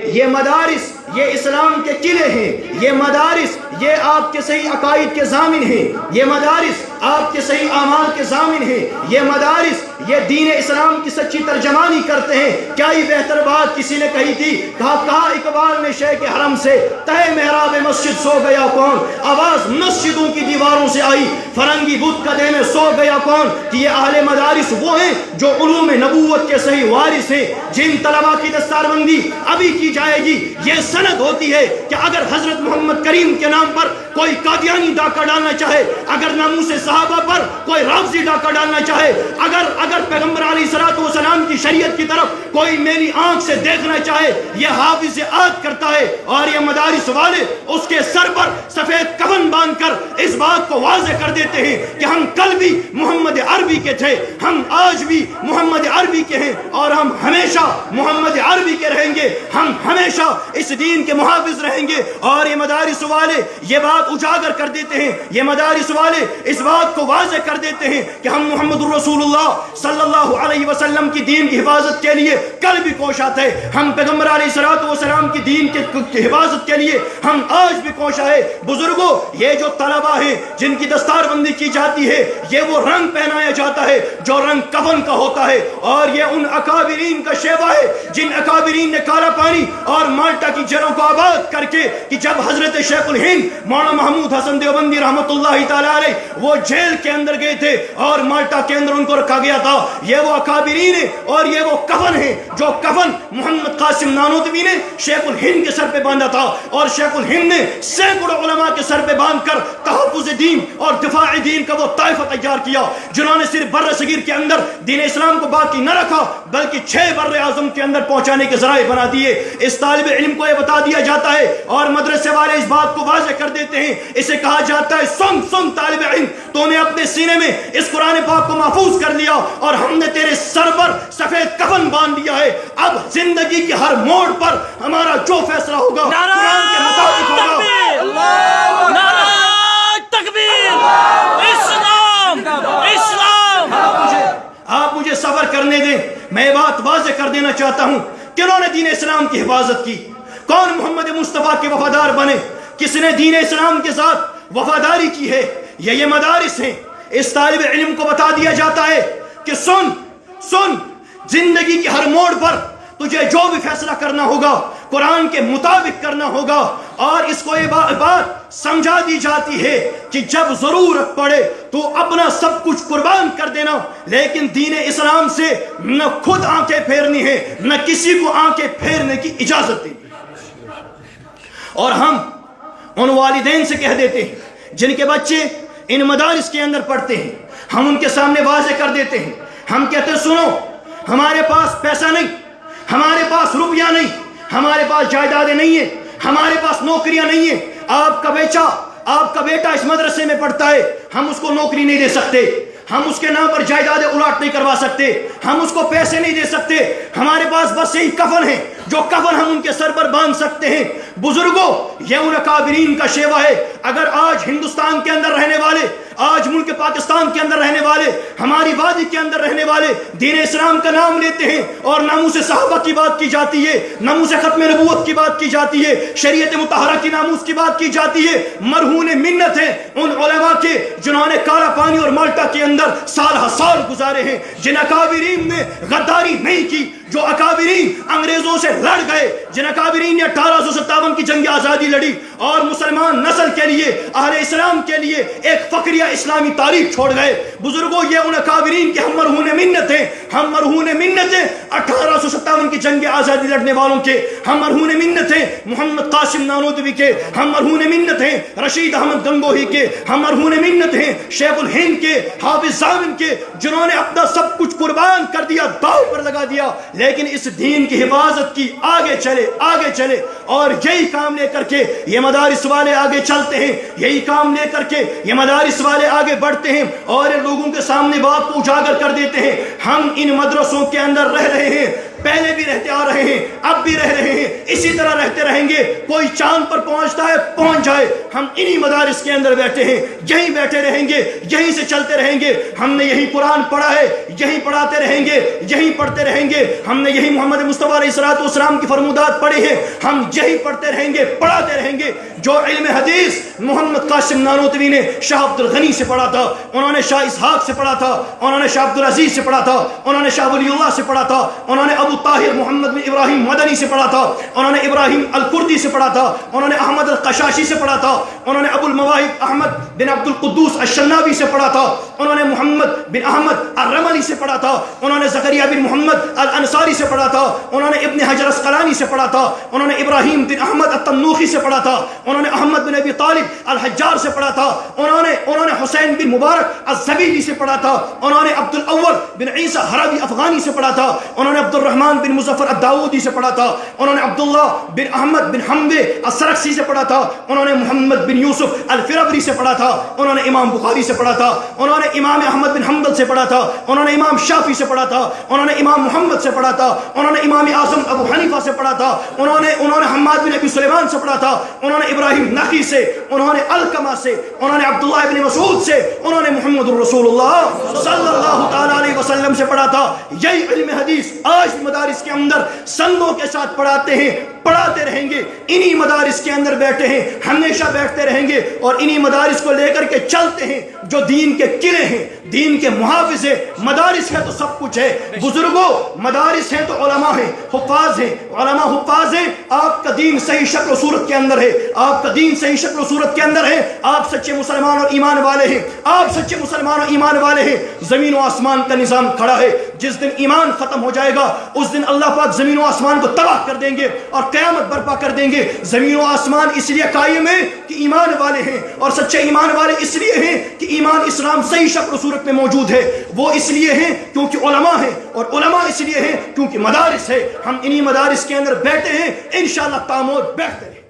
یہ مدارس یہ اسلام کے قلعے ہیں، یہ مدارس یہ آپ کے صحیح عقائد کے ضامن ہیں، یہ مدارس آپ کے صحیح اعمال کے ضامن ہیں، یہ مدارس یہ دین اسلام کی سچی ترجمانی کرتے ہیں۔ کیا ہی بہتر بات کسی نے کہی تھی، کہا اقبال نے شیخ حرم سے، تہے محراب مسجد سو گیا کون، آواز مسجدوں کی دیواروں سے آئی، فرنگی بت قدے میں سو گیا کون۔ کہ یہ اہل مدارس وہ ہیں جو علوم نبوت کے صحیح وارث ہیں، جن طلباء کی دستار بندی ابھی کی جائے گی یہ سند ہوتی ہے کہ اگر حضرت محمد کریم کے نام پر کوئی قادیانی ڈاکہ ڈالنا چاہے، اگر ناموس صحابہ پر کوئی رافضی ڈاکہ ڈالنا چاہے، اگر پیغمبر علیہ السلام کی شریعت کی طرف کوئی میری آنکھ سے دیکھنا چاہے، یہ حافظ عہد کرتا ہے، اور یہ مدارس والے اس کے سر پر سفید کفن باندھ کر اس بات کو واضح کر دیتے ہیں کہ ہم کل بھی محمد عربی کے تھے، ہم آج بھی محمد عربی کے ہیں، اور ہم ہمیشہ محمد عربی کے رہیں گے، ہم ہمیشہ اس دین کے محافظ رہیں گے۔ اور یہ مدارس والے یہ بات اجاگر کر دیتے ہیں، یہ مدارس والے اس بات کو واضح کر دیتے ہیں کہ ہم محمد رسول اللہ صلی اللہ علیہ وسلم کی دین کی حفاظت کے لیے کل بھی کوشاں تھے، ہم پیغمبر علیہ السلام کی دین کی حفاظت کے لیے ہم آج بھی کوشاں ہیں۔ بزرگوں، یہ جو طلباء ہیں جن کی دستار بندی کی جاتی ہے، یہ وہ رنگ پہنایا جاتا ہے جو رنگ کفن کا ہوتا ہے، اور یہ ان اکابرین کا شیوا ہے جن اکابرین نے کالا پانی اور مالٹا کی جڑوں کو آباد کر کے، کہ جب حضرت شیخ الہند مولانا محمود حسن دیوبندی رحمت اللہ تعالی علیہ وہ جیل کے اندر گئے تھے اور مالٹا کے اندر ان کو رکھا گیا تھا، یہ وہ اکابرین ہیں اور یہ وہ کفن ہیں جو کفن محمد قاسم نانوتوی نے شیخ الہند کے سر پہ باندھا تھا، اور شیخ الہند نے سینکڑوں علماء کے سر پہ باندھ کر تحفظ دین اور دفاع دین کا وہ طائفہ تیار کیا جنہوں نے صرف بر صغیر کے اندر دین اسلام کو باقی نہ رکھا بلکہ 6 بر اعظم کے اندر پہنچانے کے ذرائع بنا دیے۔ اس طالب علم کو یہ بتا دیا جاتا ہے اور مدرسے والے اس بات کو واضح کر دیتے ہیں، اسے کہا جاتا ہے سن طالب علم، تو نے اپنے سینے میں اس قرآن پاک کو محفوظ کر لیا اور ہم نے تیرے سر پر سفید کفن باندھ دیا ہے، اب زندگی کی ہر موڑ پر ہمارا جو فیصلہ ہوگا قرآن کے مطابق ہوگا۔ نعرہ تکبیر! اسلام! آپ مجھے صبر کرنے دیں، میں بات واضح کر دینا چاہتا ہوں، کنہوں نے دین اسلام کی حفاظت کی، کون محمد مصطفیٰ کے وفادار بنے، کس نے دین اسلام کے ساتھ وفاداری کی ہے، یہ مدارس ہیں۔ اس طالب علم کو بتا دیا جاتا ہے کہ سن زندگی کی ہر موڑ پر تجھے جو بھی فیصلہ کرنا ہوگا قرآن کے مطابق کرنا ہوگا، اور اس کو یہ بات سمجھا دی جاتی ہے کہ جب ضرورت پڑے تو اپنا سب کچھ قربان کر دینا، لیکن دین اسلام سے نہ خود آنکھیں پھیرنی ہے نہ کسی کو آنکھیں پھیرنے کی اجازت دینی۔ اور ہم ان والدین سے کہہ دیتے ہیں جن کے بچے ان مدارس کے اندر پڑھتے ہیں، ہم ان کے سامنے واضح کر دیتے ہیں، ہم کہتے ہیں سنو، ہمارے پاس پیسہ نہیں، ہمارے پاس روپیہ نہیں، ہمارے پاس جائیدادیں نہیں ہیں، ہمارے پاس نوکریاں نہیں ہیں، آپ کا بیٹا اس مدرسے میں پڑھتا ہے، ہم اس کو نوکری نہیں دے سکتے، ہم اس کے نام پر جائیدادیں الاٹ نہیں کروا سکتے، ہم اس کو پیسے نہیں دے سکتے، ہمارے پاس بس یہی کفن ہے جو کفن ہم ان کے سر پر باندھ سکتے ہیں۔ بزرگوں، یہ ان اکابرین کا شیوا ہے۔ اگر آج ہندوستان کے اندر رہنے والے، آج ملک پاکستان کے اندر رہنے والے، ہماری وادی کے اندر رہنے والے دین اسلام کا نام لیتے ہیں اور ناموس صحابہ کی بات کی جاتی ہے، ناموس ختم نبوت کی بات کی جاتی ہے، شریعت مطہرہ کی ناموس کی بات کی جاتی ہے، مرہون منت ہے ان علماء کے جنہوں نے کالا پانی اور مالٹا کے اندر سال گزارے ہیں، جن اکابرین نے غداری نہیں کی، جو اکابرین انگریزوں سے لڑ گئے، جن اکابرین نے 1857 کی جنگ آزادی لڑی اور مسلمان نسل کے لیے، اہل اسلام کے لیے ایک فقریہ اسلامی تاریخ چھوڑ گئے۔ بزرگوں، یہ ان اکابرین کے ہم مرہون منت ہیں، ہم مرہون منت ہیں 1857 کی جنگ آزادی لڑنے والوں کے، ہم مرہون منت ہیں محمد قاسم نانوتوی کے، ہم مرہون منت ہیں رشید احمد گنگوہی کے، ہم مرہون منت ہیں شیخ الہند کے، حافظ ضامن کے، جنہوں نے اپنا سب کچھ قربان کر دیا، داؤ پر لگا دیا، لیکن اس دین کی حفاظت کی، آگے چلے، اور یہی کام لے کر کے یہ مدارس والے آگے چلتے ہیں، یہی کام لے کر کے یہ مدارس والے آگے بڑھتے ہیں اور لوگوں کے سامنے بات کو اجاگر کر دیتے ہیں۔ ہم ان مدرسوں کے اندر رہ رہے ہیں، پہلے بھی رہتے آ رہے ہیں، اب بھی رہ رہے ہیں، اسی طرح رہتے رہیں گے۔ کوئی چاند پر پہنچتا ہے پہنچ جائے، ہم انہی مدارس کے اندر بیٹھے ہیں، یہیں بیٹھے رہیں گے، یہیں سے چلتے رہیں گے۔ ہم نے یہی قرآن پڑھا ہے، یہیں پڑھاتے رہیں گے، یہیں پڑھتے رہیں گے۔ ہم نے یہی محمد مصطفیٰ علیہ الصلوۃ والسلام کی فرمودات پڑھی ہیں، ہم یہی پڑھتے رہیں گے، پڑھاتے رہیں گے۔ جو علم حدیث محمد قاسم نانوتوی نے شاہ عبد الغنی سے پڑھا تھا، انہوں نے شاہ اسحاق سے پڑھا تھا، انہوں نے شاہ عبد العزیز سے پڑھا تھا، انہوں نے شاہ ولی اللہ سے پڑھا تھا، انہوں نے ابو طاہر محمد بن ابراہیم مدنی سے پڑھا تھا، انہوں نے ابراہیم الکردی سے پڑھا تھا، انہوں نے احمد القشاشی سے پڑھا تھا، انہوں نے ابو المواہب احمد بن عبد القدوس الشنابی سے پڑھا تھا، انہوں نے محمد بن احمد الرملی سے پڑھا تھا، انہوں نے زکریا بن محمد الانصاری سے پڑھا تھا، انہوں نے ابن حجر اسقلانی سے پڑھا تھا، انہوں نے ابراہیم بن احمد التنوخی سے پڑھا تھا، انہوں نے احمد بن ابی طالب الحجار سے پڑھا تھا، انہوں نے حسین بن مبارک الزبیدی سے پڑھا تھا، انہوں نے عبد الاول بن عیسیٰ حربی افغانی سے پڑھا تھا، انہوں نے عبد الرحمن بن مظفر الداودی سے پڑھا تھا، انہوں نے عبداللہ بن احمد بن حمد السرخسی سے پڑھا تھا، انہوں نے محمد بن یوسف الفربری سے پڑھا تھا، انہوں نے امام بخاری سے پڑھا تھا، انہوں نے امام احمد بن حنبل سے پڑھا تھا، انہوں نے امام شافعی سے پڑھا تھا، انہوں نے امام محمد سے پڑھا تھا، انہوں نے امام اعظم ابو حنیفہ سے پڑھا تھا، انہوں نے حماد بن ابی سلیمان سے پڑھا تھا، انہوں نے ابراہیم نخعی سے، انہوں نے علقمہ سے، انہوں نے عبداللہ بن مسعود سے، انہوں نے محمد الرسول اللہ صلی اللہ تعالی علیہ وسلم سے پڑھا تھا۔ یہی علم حدیث آج مدارس کے اندر سنگوں کے ساتھ پڑھاتے ہیں، پڑھاتے رہیں گے، انہی مدارس کے اندر بیٹھے ہیں، ہمیشہ بیٹھتے رہیں گے اور انہی مدارس کو لے کر کے چلتے ہیں جو دین کے قلعے ہیں، دین کے محافظ ہیں۔ مدارس ہے تو سب کچھ ہے بزرگوں، مدارس ہیں تو علماء ہیں، حفاظ ہیں، علماء حفاظ ہیں۔ آپ کا دین صحیح شکل و صورت کے اندر ہے، آپ کا دین صحیح شکل و صورت کے اندر ہے، آپ سچے مسلمان اور ایمان والے ہیں، آپ سچے مسلمان اور ایمان والے ہیں۔ زمین و آسمان کا نظام کھڑا ہے، جس دن ایمان ختم ہو جائے گا اس دن اللہ پاک زمین و آسمان کو تباہ کر دیں گے اور قیامت برپا کر دیں گے۔ زمین و آسمان اس لیے قائم ہے کہ ایمان والے ہیں، اور سچے ایمان والے اس لیے ہیں کہ ایمان اسلام صحیح شکل و صورت میں موجود ہے، وہ اس لیے ہیں کیونکہ علماء ہیں، اور علماء اس لیے ہیں کیونکہ مدارس ہے۔ ہم انہی مدارس کے اندر بیٹھے ہیں، انشاءاللہ تامور بیٹھتے ہیں۔